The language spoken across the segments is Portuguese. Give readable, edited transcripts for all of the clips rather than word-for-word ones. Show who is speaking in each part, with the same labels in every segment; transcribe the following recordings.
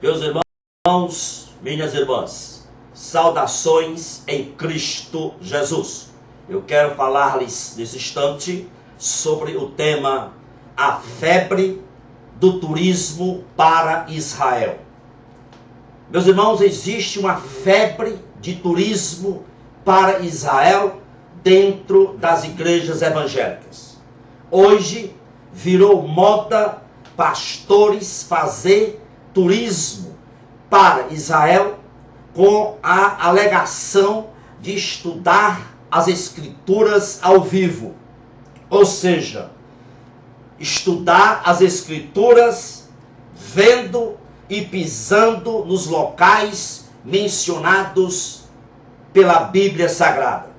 Speaker 1: Meus irmãos, minhas irmãs, saudações em Cristo Jesus. Eu quero falar-lhes nesse instante sobre o tema a febre do turismo para Israel. Meus irmãos, existe uma febre de turismo para Israel dentro das igrejas evangélicas. Hoje virou moda pastores fazer turismo para Israel com a alegação de estudar as escrituras ao vivo. Ou seja, estudar as escrituras vendo e pisando nos locais mencionados pela Bíblia Sagrada.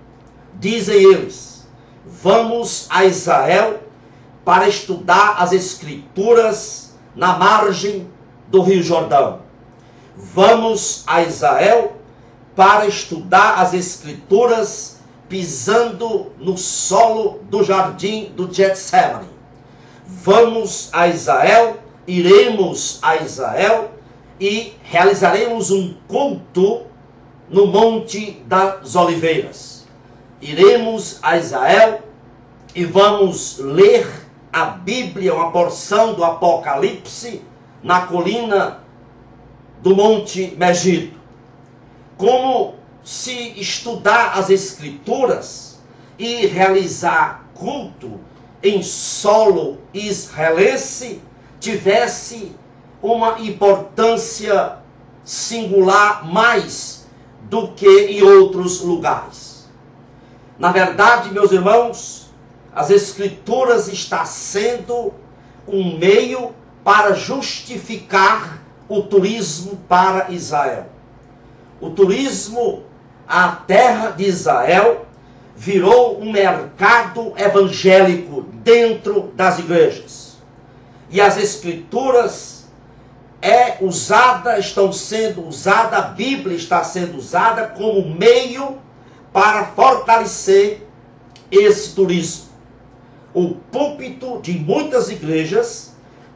Speaker 1: Dizem eles: vamos a Israel para estudar as escrituras na margem do Rio Jordão. Vamos a Israel para estudar as escrituras pisando no solo do jardim do Getsemane. Vamos a Israel, iremos a Israel e realizaremos um culto no Monte das Oliveiras. Iremos a Israel e vamos ler a Bíblia, uma porção do Apocalipse, na colina do Monte Megido. Como se estudar as Escrituras e realizar culto em solo israelense tivesse uma importância singular mais do que em outros lugares. Na verdade, meus irmãos, as Escrituras está sendo um meio para justificar o turismo para Israel. O turismo à terra de Israel virou um mercado evangélico dentro das igrejas. E as escrituras estão sendo usadas, a Bíblia está sendo usada como meio para fortalecer esse turismo. O púlpito de muitas igrejas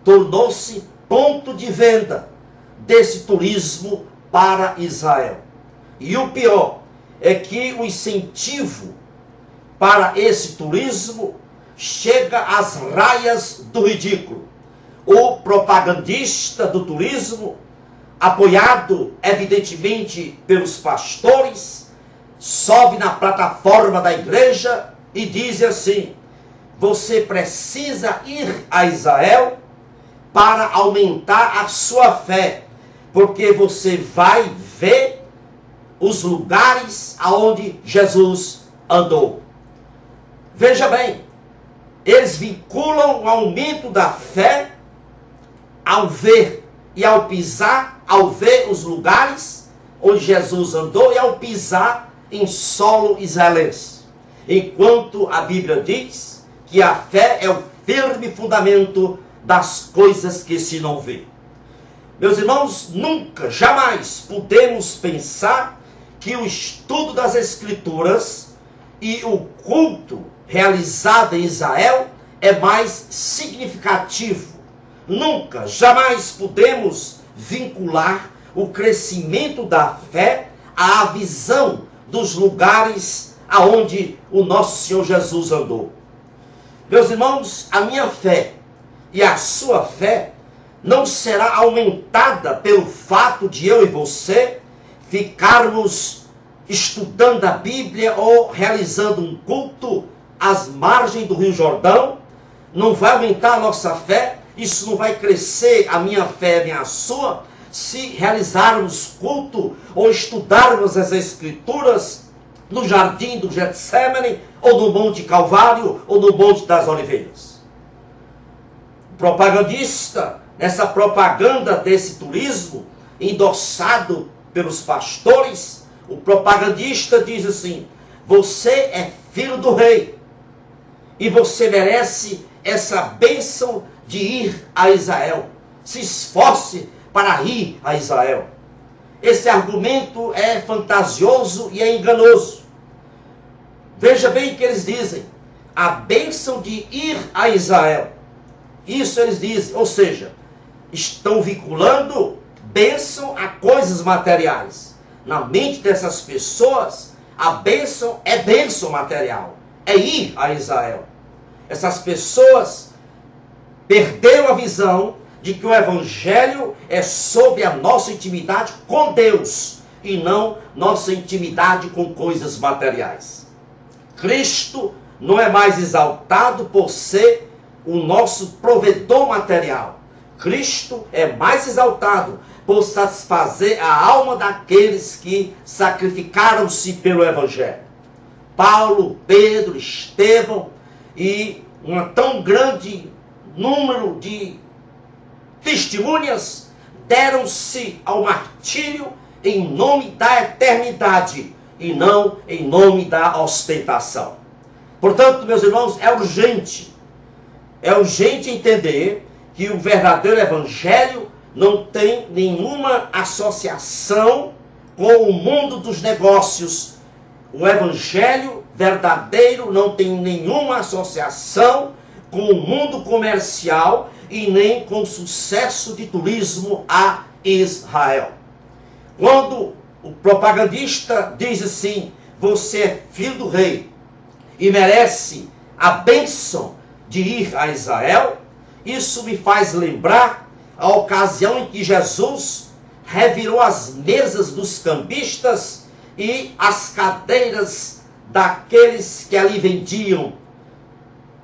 Speaker 1: tornou-se ponto de venda desse turismo para Israel. E o pior é que o incentivo para esse turismo chega às raias do ridículo. O propagandista do turismo, apoiado evidentemente pelos pastores, sobe na plataforma da igreja e diz assim: você precisa ir a Israel para aumentar a sua fé, porque você vai ver os lugares aonde Jesus andou. Veja bem, eles vinculam o aumento da fé ao ver e ao pisar, ao ver os lugares onde Jesus andou e ao pisar em solo israelense. Enquanto a Bíblia diz que a fé é o firme fundamento das coisas que se não vê. Meus irmãos, nunca, jamais podemos pensar que o estudo das Escrituras e o culto realizado em Israel é mais significativo. Nunca, jamais podemos vincular o crescimento da fé à visão dos lugares aonde o nosso Senhor Jesus andou. Meus irmãos, a minha fé e a sua fé não será aumentada pelo fato de eu e você ficarmos estudando a Bíblia ou realizando um culto às margens do Rio Jordão. Não vai aumentar a nossa fé, isso não vai crescer a minha fé nem a sua, se realizarmos culto ou estudarmos as Escrituras no jardim do Getsemane, ou no Monte Calvário, ou no Monte das Oliveiras. O propagandista, nessa propaganda desse turismo, endossado pelos pastores, o propagandista diz assim: você é filho do rei, e você merece essa bênção de ir a Israel. Se esforce para ir a Israel. Esse argumento é fantasioso e é enganoso. Veja bem o que eles dizem: a bênção de ir a Israel. Isso eles dizem, ou seja, estão vinculando bênção a coisas materiais. Na mente dessas pessoas, a bênção é bênção material. É ir a Israel. Essas pessoas perderam a visão de que o Evangelho é sobre a nossa intimidade com Deus e não nossa intimidade com coisas materiais. Cristo não é mais exaltado por ser o nosso provedor material. Cristo é mais exaltado por satisfazer a alma daqueles que sacrificaram-se pelo Evangelho. Paulo, Pedro, Estevão e um tão grande número de testemunhas deram-se ao martírio em nome da eternidade e não em nome da ostentação. Portanto, meus irmãos, é urgente entender que o verdadeiro evangelho não tem nenhuma associação com o mundo dos negócios. O evangelho verdadeiro não tem nenhuma associação com o mundo comercial e nem com o sucesso de turismo a Israel. Quando o propagandista diz assim: você é filho do rei e merece a bênção de ir a Israel, isso me faz lembrar a ocasião em que Jesus revirou as mesas dos cambistas e as cadeiras daqueles que ali vendiam,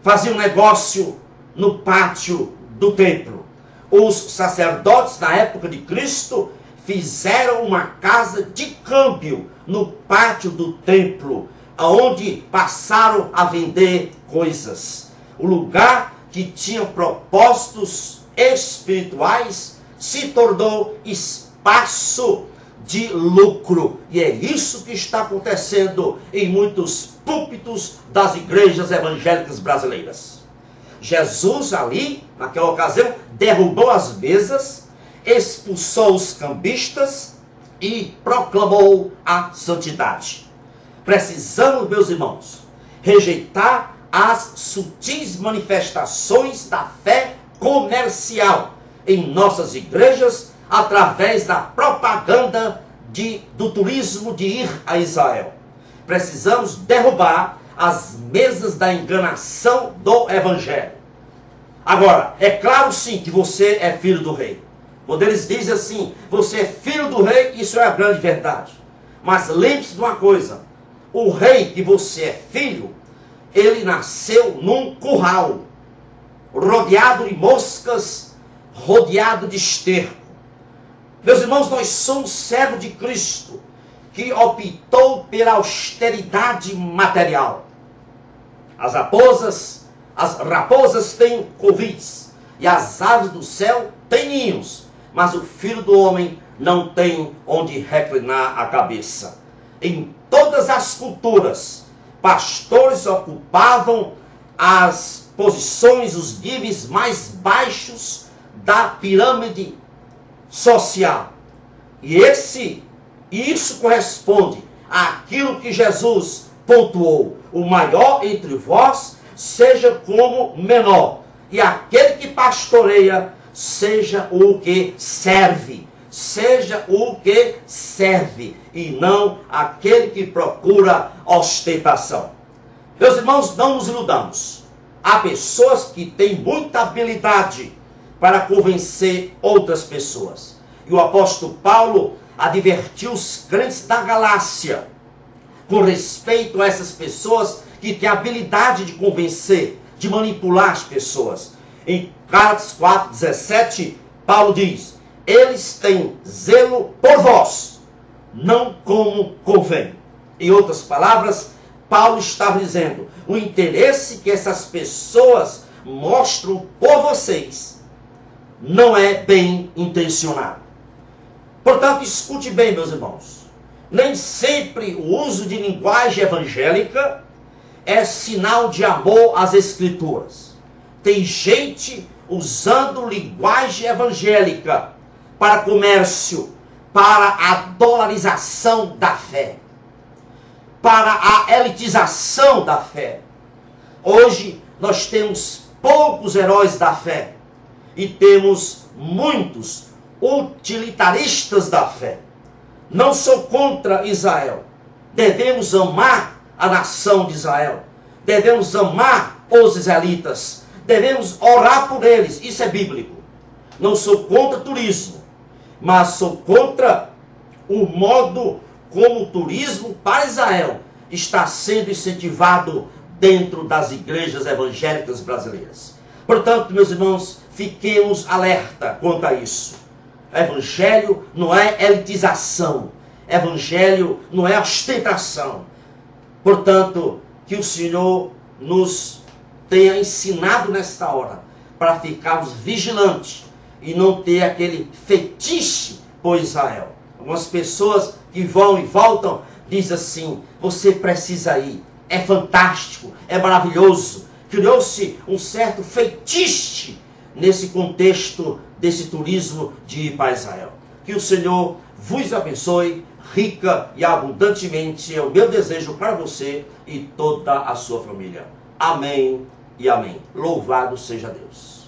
Speaker 1: faziam negócio no pátio do templo. Os sacerdotes na época de Cristo fizeram uma casa de câmbio no pátio do templo, onde passaram a vender coisas. O lugar que tinha propósitos espirituais se tornou espaço de lucro. E é isso que está acontecendo em muitos púlpitos das igrejas evangélicas brasileiras. Jesus ali, naquela ocasião, derrubou as mesas, expulsou os cambistas e proclamou a santidade. Precisamos, meus irmãos, rejeitar as sutis manifestações da fé comercial em nossas igrejas através da propaganda do turismo de ir a Israel. Precisamos derrubar as mesas da enganação do evangelho. Agora, é claro sim que você é filho do rei. Quando eles dizem assim, você é filho do rei, isso é a grande verdade. Mas lembre-se de uma coisa, o rei que você é filho, ele nasceu num curral, rodeado de moscas, rodeado de esterco. Meus irmãos, nós somos servos de Cristo, que optou pela austeridade material. As raposas têm covis, e as aves do céu têm ninhos, mas o Filho do Homem não tem onde reclinar a cabeça. Em todas as culturas, pastores ocupavam as posições, os níveis mais baixos da pirâmide social. E isso corresponde àquilo que Jesus pontuou: o maior entre vós seja como menor, e aquele que pastoreia seja o que serve. Seja o que serve, e não aquele que procura ostentação. Meus irmãos, não nos iludamos. Há pessoas que têm muita habilidade para convencer outras pessoas. E o apóstolo Paulo advertiu os crentes da Galácia com respeito a essas pessoas que têm habilidade de convencer, de manipular as pessoas. Em Gálatas 4:17, Paulo diz: eles têm zelo por vós, não como convém. Em outras palavras, Paulo estava dizendo: o interesse que essas pessoas mostram por vocês não é bem intencionado. Portanto, escute bem, meus irmãos. Nem sempre o uso de linguagem evangélica é sinal de amor às Escrituras. Tem gente usando linguagem evangélica para comércio, para a dolarização da fé, para a elitização da fé. Hoje nós temos poucos heróis da fé e temos muitos utilitaristas da fé. Não sou contra Israel. Devemos amar a nação de Israel. Devemos amar os israelitas. Devemos orar por eles. Isso é bíblico. Não sou contra turismo, mas sou contra o modo como o turismo para Israel está sendo incentivado dentro das igrejas evangélicas brasileiras. Portanto, meus irmãos, fiquemos alerta quanto a isso. Evangelho não é elitização. Evangelho não é ostentação. Portanto, que o Senhor nos tenha ensinado nesta hora para ficarmos vigilantes e não ter aquele fetiche por Israel. Algumas pessoas que vão e voltam dizem assim: você precisa ir, é fantástico, é maravilhoso. Criou-se um certo fetiche nesse contexto desse turismo de ir para Israel. Que o Senhor vos abençoe rica e abundantemente, é o meu desejo para você e toda a sua família. Amém e amém. Louvado seja Deus.